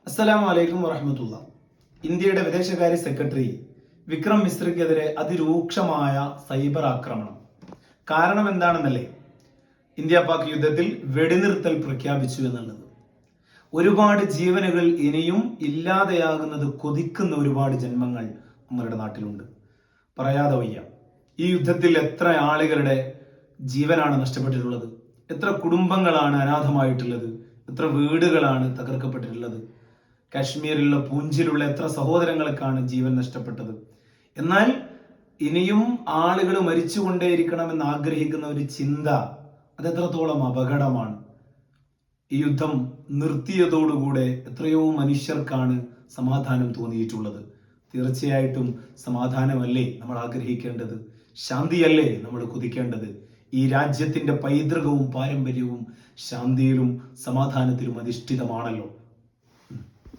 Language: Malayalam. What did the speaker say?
അസ്സലാമു അലൈക്കും വറഹ്മത്തുള്ളാ. ഇന്ത്യയുടെ വിദേശകാര്യ സെക്രട്ടറി വിക്രം മിശ്രയ്ക്കെതിരെ അതിരൂക്ഷമായ സൈബർ ആക്രമണം. കാരണം എന്താണെന്നല്ലേ? ഇന്ത്യ പാക് യുദ്ധത്തിൽ വെടിനിർത്തൽ പ്രഖ്യാപിച്ചു എന്നുള്ളത്. ഒരുപാട് ജീവനുകൾ ഇനിയും ഇല്ലാതെയാകുന്നത് കൊതിക്കുന്ന ഒരുപാട് ജന്മങ്ങൾ നമ്മളുടെ നാട്ടിലുണ്ട്. പറയാതെ വയ്യ. ഈ യുദ്ധത്തിൽ എത്ര ആളുകളുടെ ജീവനാണ് നഷ്ടപ്പെട്ടിട്ടുള്ളത്, എത്ര കുടുംബങ്ങളാണ് അനാഥമായിട്ടുള്ളത്, എത്ര വീടുകളാണ് തകർക്കപ്പെട്ടിട്ടുള്ളത്. കാശ്മീരിലുള്ള പൂഞ്ചിലുള്ള എത്ര സഹോദരങ്ങൾക്കാണ് ജീവൻ നഷ്ടപ്പെട്ടത്. എന്നാൽ ഇനിയും ആളുകൾ മരിച്ചുകൊണ്ടേയിരിക്കണമെന്ന് ആഗ്രഹിക്കുന്ന ഒരു ചിന്ത അതെത്രത്തോളം അപകടമാണ്. ഈ യുദ്ധം നിർത്തിയതോടുകൂടെ എത്രയോ മനുഷ്യർക്കാണ് സമാധാനം തോന്നിയിട്ടുള്ളത്. തീർച്ചയായിട്ടും സമാധാനമല്ലേ നമ്മൾ ആഗ്രഹിക്കേണ്ടത്? ശാന്തിയല്ലേ നമ്മൾ കൊതിക്കേണ്ടത്? ഈ രാജ്യത്തിന്റെ പൈതൃകവും പാരമ്പര്യവും ശാന്തിയിലും സമാധാനത്തിലും അധിഷ്ഠിതമാണല്ലോ.